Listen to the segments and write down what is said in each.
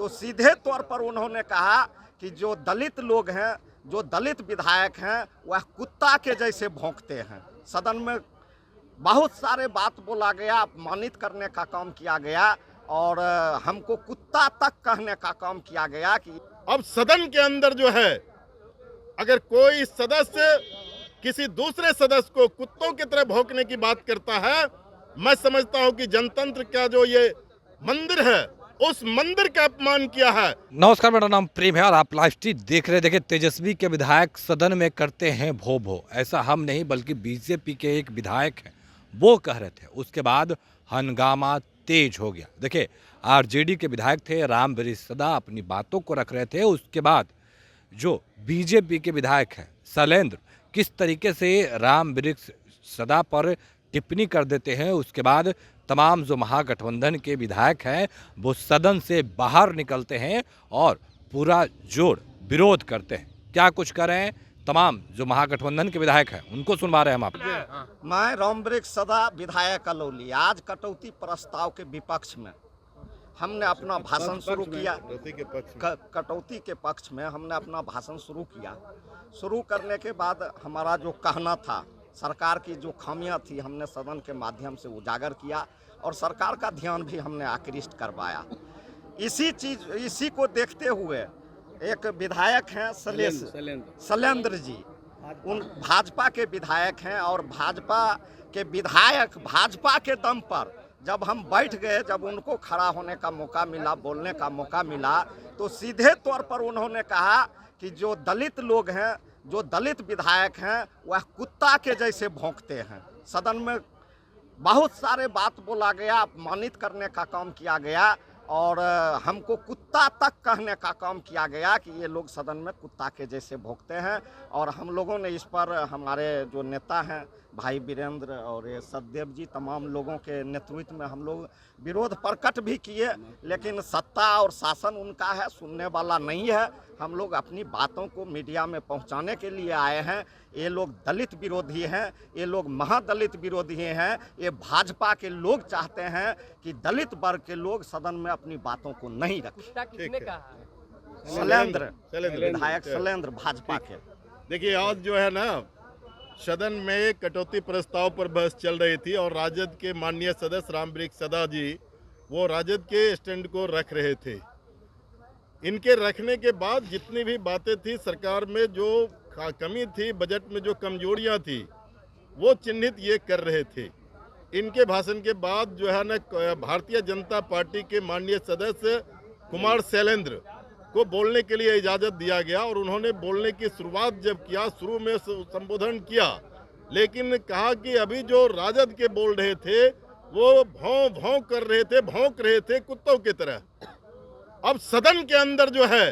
सीधे तौर पर उन्होंने कहा कि जो दलित लोग हैं, जो दलित विधायक हैं, वह कुत्ता के जैसे भौंकते हैं। सदन में बहुत सारे बात बोला गया, अपमानित करने का काम किया गया और हमको कुत्ता तक कहने का काम किया गया कि अब सदन के अंदर जो है, अगर कोई सदस्य किसी दूसरे सदस्य को कुत्तों की तरह भौंकने की बात करता है, मैं समझता हूं कि जनतंत्र का जो ये मंदिर है, उस मंदिर का अपमान किया है। नमस्कार, मेरा नाम प्रेम है और आप लाइव स्ट्रीट देख रहे। देखिए, तेजस्वी के विधायक सदन में करते हैं भो भो। ऐसा हम नहीं बल्कि बीजेपी के एक विधायक हैं, वो कह रहे थे। उसके बाद हंगामा तेज हो गया। देखिए, आरजेडी के विधायक थे रामवृक्ष सदा अपनी बातों को रख रहे थे। उसके बाद जो बीजेपी के विधायक हैं शैलेंद्र, किस तरीके से रामवृक्ष सदा पर टिप्पणी कर देते हैं। उसके बाद तमाम जो महागठबंधन के विधायक हैं वो सदन से बाहर निकलते हैं और पूरा जोर विरोध करते हैं। क्या कुछ कर रहे हैं तमाम जो महागठबंधन के विधायक हैं, उनको सुनवा रहे हैं हम आपको। मैं रामवृक्ष सदा विधायक अलौली, आज कटौती प्रस्ताव के विपक्ष में हमने अपना भाषण शुरू किया। कटौती के पक्ष में हमने अपना भाषण शुरू किया। शुरू करने के बाद हमारा जो कहना था, सरकार की जो खामियां थी, हमने सदन के माध्यम से उजागर किया और सरकार का ध्यान भी हमने आकृष्ट करवाया। इसी को देखते हुए एक विधायक हैं शैलेंद्र जी, उन भाजपा के विधायक हैं और भाजपा के विधायक भाजपा के दम पर जब हम बैठ गए, जब उनको खड़ा होने का मौका मिला, बोलने का मौका मिला, तो सीधे तौर पर उन्होंने कहा कि जो दलित लोग हैं, जो दलित विधायक हैं, वह कुत्ता के जैसे भौंकते हैं। सदन में बहुत सारे बात बोला गया, अपमानित करने का काम किया गया और हमको कुत्ता तक कहने का काम किया गया कि ये लोग सदन में कुत्ता के जैसे भौंकते हैं। और हम लोगों ने इस पर, हमारे जो नेता हैं भाई वीरेंद्र और ये सतदेव जी, तमाम लोगों के नेतृत्व में हम लोग विरोध प्रकट भी किए, लेकिन सत्ता और शासन उनका है, सुनने वाला नहीं है। हम लोग अपनी बातों को मीडिया में पहुंचाने के लिए आए हैं। ये लोग दलित विरोधी हैं, ये लोग महादलित विरोधी हैं। ये भाजपा के लोग चाहते हैं कि दलित वर्ग के लोग सदन में अपनी बातों को नहीं रखें। किसने कहा? शैलेंद्र विधायक शैलेंद्र भाजपा के। देखिए, आज जो है ना, सदन में कटौती प्रस्ताव पर बहस चल रही थी और राजद के माननीय सदस्य रामवृक्ष सदा जी वो राजद के स्टैंड को रख रहे थे। इनके रखने के बाद जितनी भी बातें थी, सरकार में जो कमी थी, बजट में जो कमजोरियां थी, वो चिन्हित ये कर रहे थे। इनके भाषण के बाद जो है ना, भारतीय जनता पार्टी के माननीय सदस्य कुमार शैलेंद्र को बोलने के लिए इजाजत दिया गया और उन्होंने बोलने की शुरुआत जब किया, शुरू में संबोधन किया, लेकिन कहा कि अभी जो राजद के बोल रहे थे वो भौं भौं कर रहे थे, भौंक रहे थे कुत्तों की तरह। अब सदन के अंदर जो है,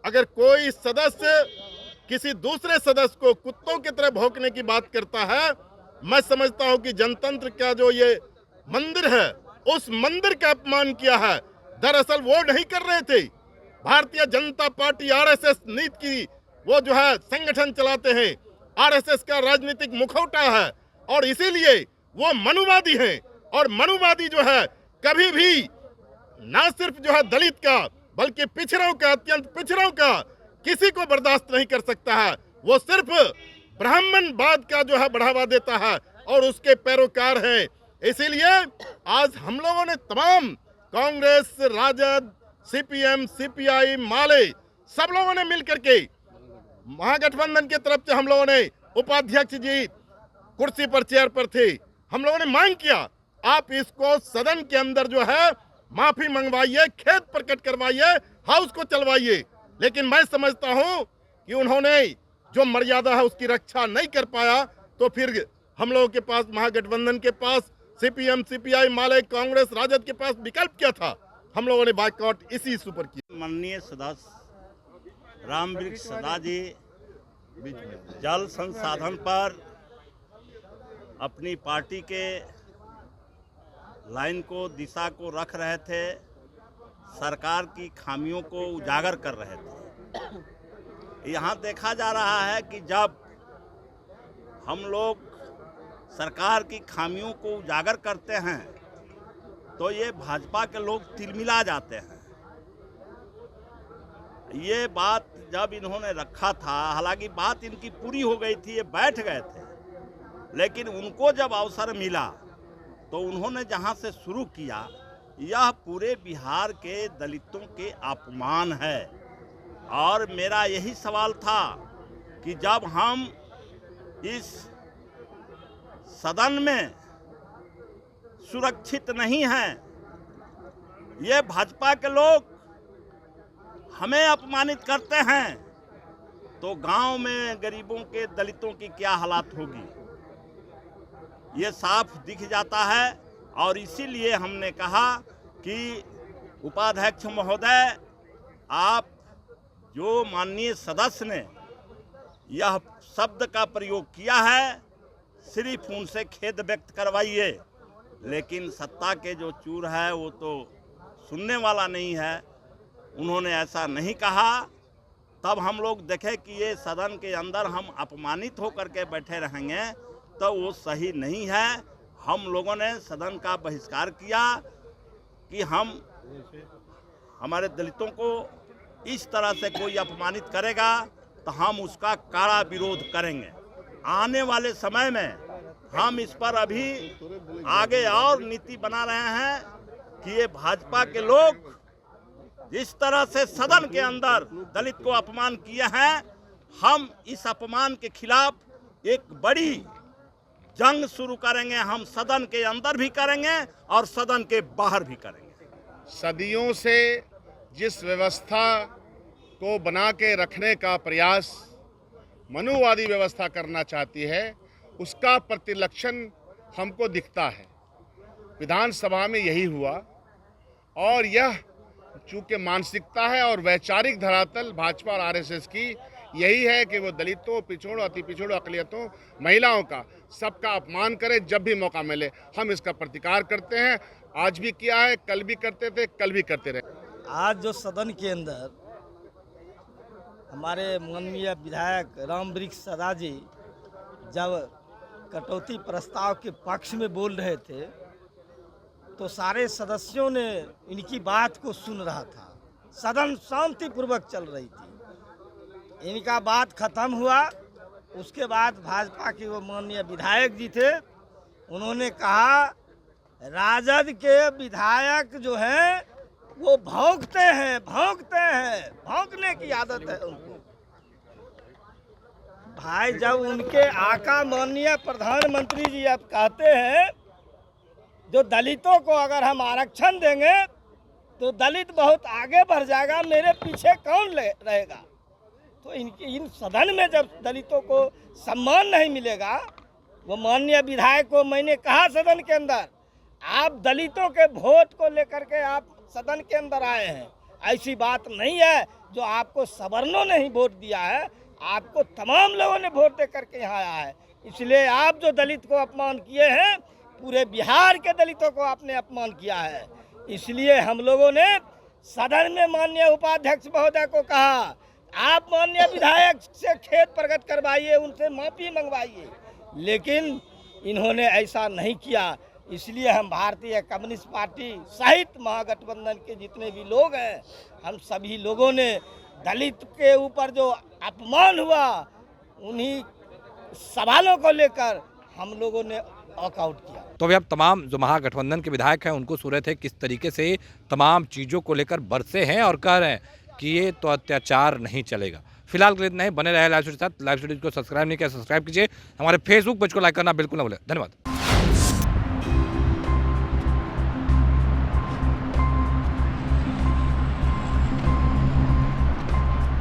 अगर कोई सदस्य किसी दूसरे सदस्य को कुत्तों की तरह भौंकने की बात करता है, मैं समझता हूं कि जनतंत्र का जो ये मंदिर है, उस मंदिर का अपमान किया है। दरअसल वो नहीं कर रहे थे, भारतीय जनता पार्टी आरएसएस नीति की वो जो है संगठन चलाते हैं, आरएसएस का राजनीतिक मुखौटा है और इसीलिए वो मनुवादी हैं। और मनुवादी जो है कभी भी ना सिर्फ जो है दलित का, बल्कि पिछड़ों का, अत्यंत पिछड़ों का किसी को बर्दाश्त नहीं कर सकता है। वो सिर्फ ब्राह्मणवाद का जो है बढ़ावा देता है और उसके पैरोकार हैं। इसीलिए आज हम लोगों ने तमाम कांग्रेस, राजद, सीपीएम, सीपीआई, माले, सब लोगों ने मिलकर के, महागठबंधन की तरफ से हम लोगों ने, उपाध्यक्ष जी कुर्सी पर, चेयर पर थे, हम लोगों ने मांग किया आप इसको सदन के अंदर जो है माफी मंगवाइए, खेद प्रकट करवाइए, हाउस को चलवाइए। लेकिन मैं समझता हूं कि उन्होंने जो मर्यादा है उसकी रक्षा नहीं कर पाया, तो फिर हम लोगों के पास, महागठबंधन के पास, सीपीएम, सीपीआई, माले, कांग्रेस, राजद के पास विकल्प क्या था? हम लोगों ने बाइकआउट इसी इशू पर किया। माननीय सदस्य रामवृक्ष सदा जी जल संसाधन पर अपनी पार्टी के लाइन को, दिशा को रख रहे थे, सरकार की खामियों को उजागर कर रहे थे। यहाँ देखा जा रहा है कि जब हम लोग सरकार की खामियों को उजागर करते हैं तो ये भाजपा के लोग तिलमिला जाते हैं। ये बात जब इन्होंने रखा था, हालांकि बात इनकी पूरी हो गई थी, ये बैठ गए थे, लेकिन उनको जब अवसर मिला तो उन्होंने जहां से शुरू किया, यह पूरे बिहार के दलितों के अपमान है। और मेरा यही सवाल था कि जब हम इस सदन में सुरक्षित नहीं हैं, ये भाजपा के लोग हमें अपमानित करते हैं, तो गांव में गरीबों के, दलितों की क्या हालत होगी, ये साफ दिख जाता है। और इसीलिए हमने कहा कि उपाध्यक्ष महोदय, आप जो माननीय सदस्य ने यह शब्द का प्रयोग किया है, सिर्फ उनसे खेद व्यक्त करवाइए, लेकिन सत्ता के जो चूर है वो तो सुनने वाला नहीं है। उन्होंने ऐसा नहीं कहा। तब हम लोग देखे कि ये सदन के अंदर हम अपमानित होकर के बैठे रहेंगे तो वो सही नहीं है। हम लोगों ने सदन का बहिष्कार किया कि हमारे दलितों को इस तरह से कोई अपमानित करेगा तो हम उसका कड़ा विरोध करेंगे। आने वाले समय में हम इस पर अभी आगे और नीति बना रहे हैं कि ये भाजपा के लोग जिस तरह से सदन के अंदर दलित को अपमान किए हैं, हम इस अपमान के खिलाफ एक बड़ी जंग शुरू करेंगे। हम सदन के अंदर भी करेंगे और सदन के बाहर भी करेंगे। सदियों से जिस व्यवस्था को बना के रखने का प्रयास मनुवादी व्यवस्था करना चाहती है, उसका प्रतिलक्षण हमको दिखता है। विधानसभा में यही हुआ और यह चूँकि मानसिकता है और वैचारिक धरातल भाजपा और आरएसएस की यही है कि वो दलितों, पिछड़ों, अति पिछड़ों, अक़लियतों, महिलाओं का सबका अपमान करे जब भी मौका मिले। हम इसका प्रतिकार करते हैं, आज भी किया है, कल भी करते थे, कल भी करते रहे। आज जो सदन के अंदर हमारे माननीय विधायक रामवृक्ष सदा जी जब कटौती प्रस्ताव के पक्ष में बोल रहे थे तो सारे सदस्यों ने इनकी बात को सुन रहा था। सदन शांतिपूर्वक चल रही थी। इनका बात खत्म हुआ, उसके बाद भाजपा के वो माननीय विधायक जी थे, उन्होंने कहा राजद के विधायक जो हैं वो भौंकते हैं, भौंकने की आदत है उनको। भाई, जब उनके आका माननीय प्रधानमंत्री जी अब कहते हैं जो दलितों को अगर हम आरक्षण देंगे तो दलित बहुत आगे बढ़ जाएगा, मेरे पीछे कौन रहेगा। तो इन सदन में जब दलितों को सम्मान नहीं मिलेगा, वो माननीय विधायक को मैंने कहा सदन के अंदर, आप दलितों के वोट को लेकर के आप सदन के अंदर आए हैं, ऐसी बात नहीं है। जो आपको सवर्णों ने ही वोट दिया है, आपको तमाम लोगों ने वोट दे करके यहाँ आया है। इसलिए आप जो दलित को अपमान किए हैं, पूरे बिहार के दलितों को आपने अपमान किया है। इसलिए हम लोगों ने सदन में माननीय उपाध्यक्ष महोदय को कहा, आप माननीय विधायक से खेद प्रकट करवाइए, उनसे माफी मंगवाइए, लेकिन इन्होंने ऐसा नहीं किया। इसलिए हम भारतीय कम्युनिस्ट पार्टी सहित महागठबंधन के जितने भी लोग हैं, हम सभी लोगों ने दलित के ऊपर जो अपमान हुआ, उन्हीं सवालों को लेकर हम लोगों ने वॉकआउट किया। तो अभी अब तमाम जो महागठबंधन के विधायक हैं उनको सूरत है किस तरीके से तमाम चीज़ों को लेकर बरसे हैं और कह रहे हैं कि ये तो अत्याचार नहीं चलेगा। फिलहाल के लिए इतना ही। बने रहे लाइव स्टूडियो के साथ। लाइव स्टूडियो को सब्सक्राइब नहीं किया, सब्सक्राइब कीजिए। हमारे फेसबुक पेज को लाइक करना बिल्कुल ना भूलें। धन्यवाद।